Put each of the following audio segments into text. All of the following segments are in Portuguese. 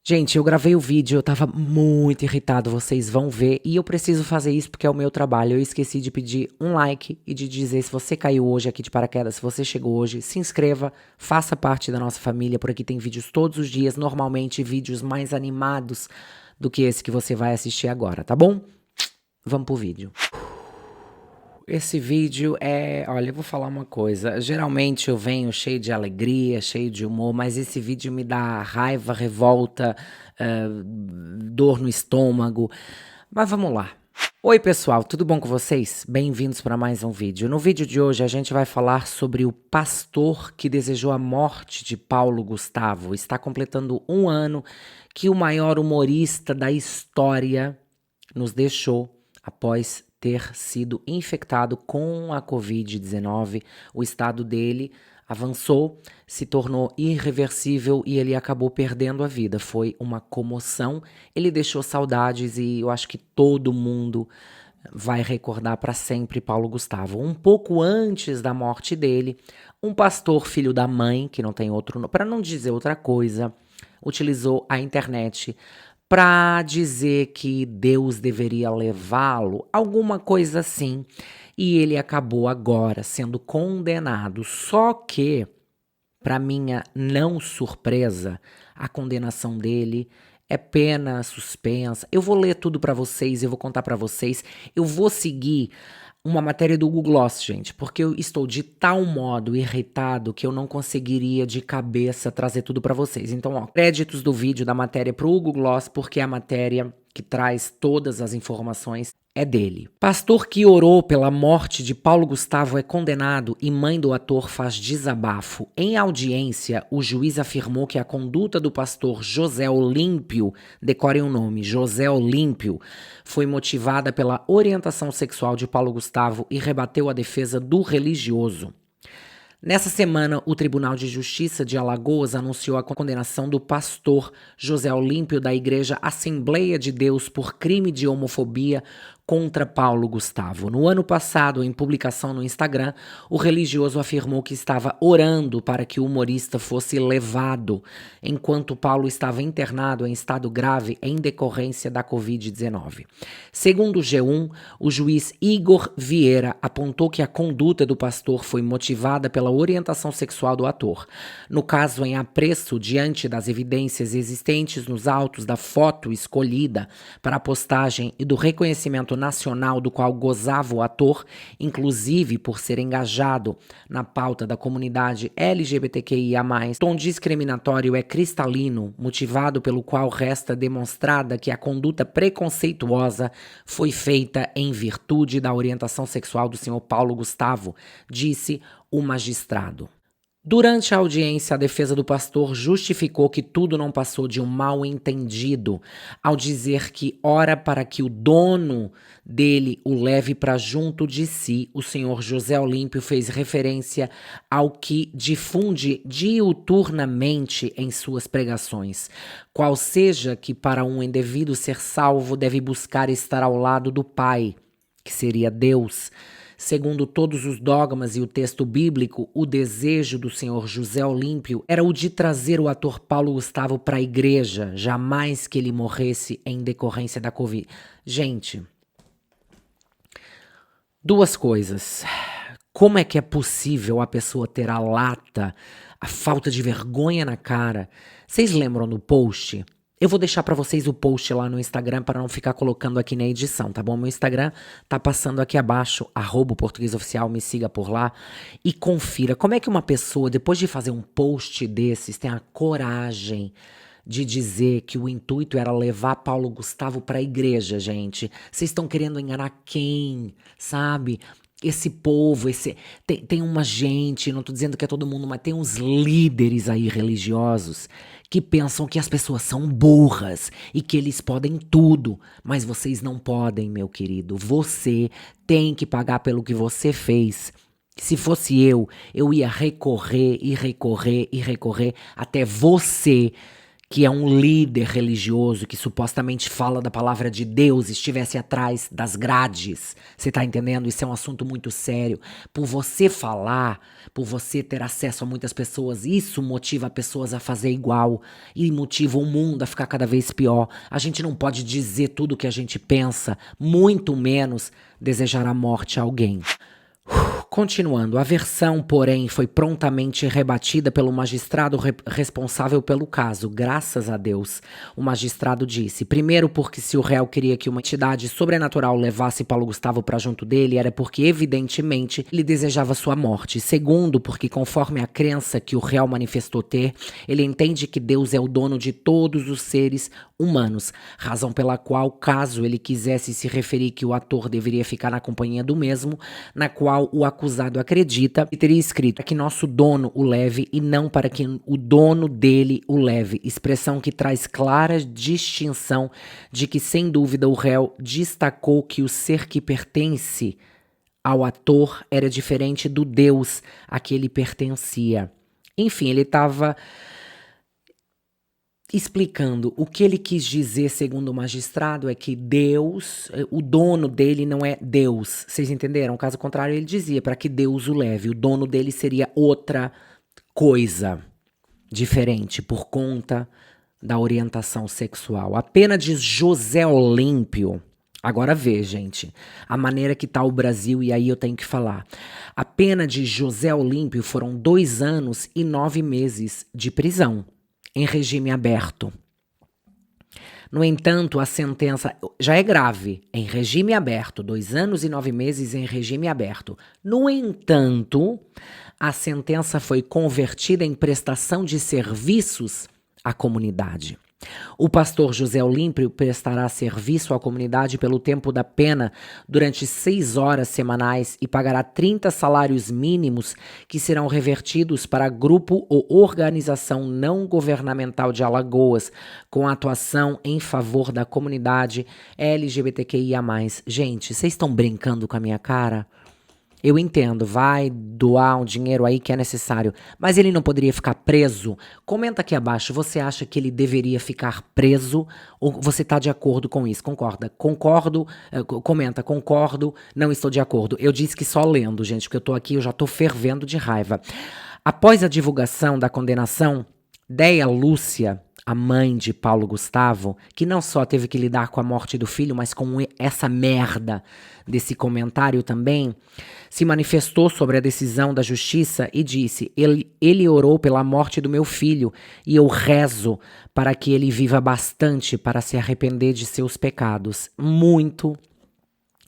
Gente, eu gravei o vídeo, eu tava muito irritado, vocês vão ver, e eu preciso fazer isso porque é o meu trabalho. Eu esqueci de pedir um like e de dizer se você caiu hoje aqui de paraquedas, se você chegou hoje, se inscreva, faça parte da nossa família. Por aqui tem vídeos todos os dias, normalmente vídeos mais animados do que esse que você vai assistir agora, tá bom? Vamos pro vídeo. Esse vídeo olha, eu vou falar uma coisa. Geralmente eu venho cheio de alegria, cheio de humor, mas esse vídeo me dá raiva, revolta, dor no estômago. Mas vamos lá. Oi, pessoal, tudo bom com vocês? Bem-vindos para mais um vídeo. No vídeo de hoje a gente vai falar sobre o pastor que desejou a morte de Paulo Gustavo. Está completando um ano que o maior humorista da história nos deixou após ter sido infectado com a Covid-19. O estado dele avançou, se tornou irreversível e ele acabou perdendo a vida. Foi uma comoção. Ele deixou saudades e eu acho que todo mundo vai recordar para sempre Paulo Gustavo. Um pouco antes da morte dele, um pastor filho da mãe, que não tem outro nome, para não dizer outra coisa, utilizou a internet para dizer que Deus deveria levá-lo, alguma coisa assim, e ele acabou agora sendo condenado. Só que, para minha não surpresa, a condenação dele é pena suspensa. Eu vou ler tudo para vocês, eu vou contar para vocês. Eu vou seguir uma matéria do Google Gloss, gente, porque eu estou de tal modo irritado que eu não conseguiria de cabeça trazer tudo para vocês. Então, ó, créditos do vídeo da matéria pro Google Gloss, porque é a matéria que traz todas as informações é dele. Pastor que orou pela morte de Paulo Gustavo é condenado e mãe do ator faz desabafo. Em audiência, o juiz afirmou que a conduta do pastor José Olímpio, decorem o nome, José Olímpio, foi motivada pela orientação sexual de Paulo Gustavo e rebateu a defesa do religioso. Nessa semana, o Tribunal de Justiça de Alagoas anunciou a condenação do pastor José Olímpio da Igreja Assembleia de Deus por crime de homofobia contra Paulo Gustavo. No ano passado, em publicação no Instagram, o religioso afirmou que estava orando para que o humorista fosse levado, enquanto Paulo estava internado em estado grave em decorrência da Covid-19. Segundo o G1, o juiz Igor Vieira apontou que a conduta do pastor foi motivada pela orientação sexual do ator. No caso em apreço, diante das evidências existentes nos autos da foto escolhida para a postagem e do reconhecimento nacional do qual gozava o ator, inclusive por ser engajado na pauta da comunidade LGBTQIA+, tom discriminatório é cristalino, motivado pelo qual resta demonstrada que a conduta preconceituosa foi feita em virtude da orientação sexual do senhor Paulo Gustavo, disse o magistrado. Durante a audiência, a defesa do pastor justificou que tudo não passou de um mal-entendido, ao dizer que ora para que o dono dele o leve para junto de si. O senhor José Olímpio fez referência ao que difunde diuturnamente em suas pregações, qual seja que para um indivíduo ser salvo deve buscar estar ao lado do Pai, que seria Deus. Segundo todos os dogmas e o texto bíblico, o desejo do senhor José Olímpio era o de trazer o ator Paulo Gustavo para a igreja, jamais que ele morresse em decorrência da Covid. Gente, duas coisas. Como é que é possível a pessoa ter a lata, a falta de vergonha na cara? Vocês lembram do post? Eu vou deixar pra vocês o post lá no Instagram para não ficar colocando aqui na edição, tá bom? Meu Instagram tá passando aqui abaixo, @portuguesoficial, me siga por lá e confira como é que uma pessoa, depois de fazer um post desses, tem a coragem de dizer que o intuito era levar Paulo Gustavo pra igreja, gente. Vocês estão querendo enganar quem, sabe? Esse povo, tem uma gente, não tô dizendo que é todo mundo, mas tem uns líderes aí religiosos que pensam que as pessoas são burras e que eles podem tudo, mas vocês não podem, meu querido. Você tem que pagar pelo que você fez. Se fosse eu ia recorrer e recorrer e recorrer até você que é um líder religioso que supostamente fala da palavra de Deus, estivesse atrás das grades. Você tá entendendo? Isso é um assunto muito sério. Por você falar, por você ter acesso a muitas pessoas, isso motiva pessoas a fazer igual e motiva o mundo a ficar cada vez pior. A gente não pode dizer tudo o que a gente pensa, muito menos desejar a morte a alguém. Continuando, a versão, porém, foi prontamente rebatida pelo magistrado responsável pelo caso. Graças a Deus, o magistrado disse: primeiro, porque se o réu queria que uma entidade sobrenatural levasse Paulo Gustavo para junto dele, era porque, evidentemente, ele desejava sua morte. Segundo, porque, conforme a crença que o réu manifestou ter, ele entende que Deus é o dono de todos os seres humanos, razão pela qual, caso ele quisesse se referir que o ator deveria ficar na companhia do mesmo, na qual o acusado acredita, e teria escrito para que nosso dono o leve e não para que o dono dele o leve, expressão que traz clara distinção de que, sem dúvida, o réu destacou que o ser que pertence ao ator era diferente do Deus a que ele pertencia. Enfim, ele estava explicando o que ele quis dizer, segundo o magistrado, é que Deus, o dono dele não é Deus. Vocês entenderam? Caso contrário, ele dizia para que Deus o leve. O dono dele seria outra coisa diferente por conta da orientação sexual. A pena de José Olímpio. Agora vê, gente, a maneira que tá o Brasil, e aí eu tenho que falar. A pena de José Olímpio foram 2 anos e 9 meses de prisão em regime aberto. No entanto, a sentença já é grave, em regime aberto, 2 anos e 9 meses em regime aberto. No entanto, a sentença foi convertida em prestação de serviços à comunidade. O pastor José Olímpio prestará serviço à comunidade pelo tempo da pena durante 6 horas semanais e pagará 30 salários mínimos que serão revertidos para grupo ou organização não governamental de Alagoas com atuação em favor da comunidade LGBTQIA+. Gente, vocês estão brincando com a minha cara? Eu entendo, vai doar um dinheiro aí que é necessário, mas ele não poderia ficar preso? Comenta aqui abaixo, você acha que ele deveria ficar preso ou você tá de acordo com isso? Concorda? Concordo, comenta, concordo, não estou de acordo. Eu disse que só lendo, gente, porque eu tô aqui, eu já tô fervendo de raiva. Após a divulgação da condenação, Deia Lúcia, a mãe de Paulo Gustavo, que não só teve que lidar com a morte do filho, mas com essa merda desse comentário também, se manifestou sobre a decisão da justiça e disse: ele orou pela morte do meu filho e eu rezo para que ele viva bastante para se arrepender de seus pecados. Muito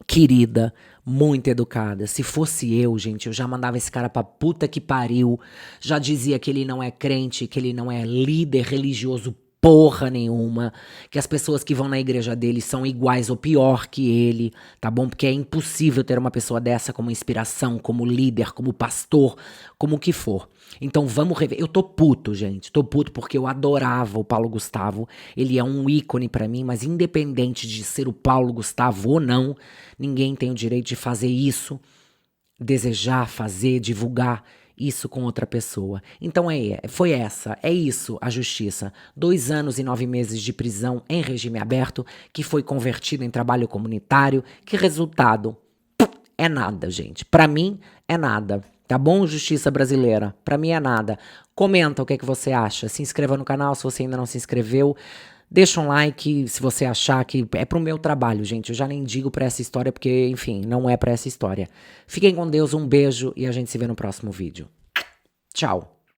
querida, muito educada. Se fosse eu, gente, eu já mandava esse cara pra puta que pariu. Já dizia que ele não é crente, que ele não é líder religioso porra nenhuma, que as pessoas que vão na igreja dele são iguais ou pior que ele, tá bom? Porque é impossível ter uma pessoa dessa como inspiração, como líder, como pastor, como o que for. Então vamos rever. Eu tô puto, gente. Tô puto porque eu adorava o Paulo Gustavo. Ele é um ícone pra mim, mas independente de ser o Paulo Gustavo ou não, ninguém tem o direito de fazer isso, desejar, fazer, divulgar isso com outra pessoa. Então é isso a justiça. 2 anos e 9 meses de prisão em regime aberto, que foi convertido em trabalho comunitário. Que resultado? É nada, gente. Pra mim, é nada. Tá bom, justiça brasileira? Pra mim é nada. Comenta o que é que você acha. Se inscreva no canal se você ainda não se inscreveu. Deixa um like se você achar que é pro meu trabalho, gente. Eu já nem digo pra essa história porque, enfim, não é pra essa história. Fiquem com Deus, um beijo e a gente se vê no próximo vídeo. Tchau.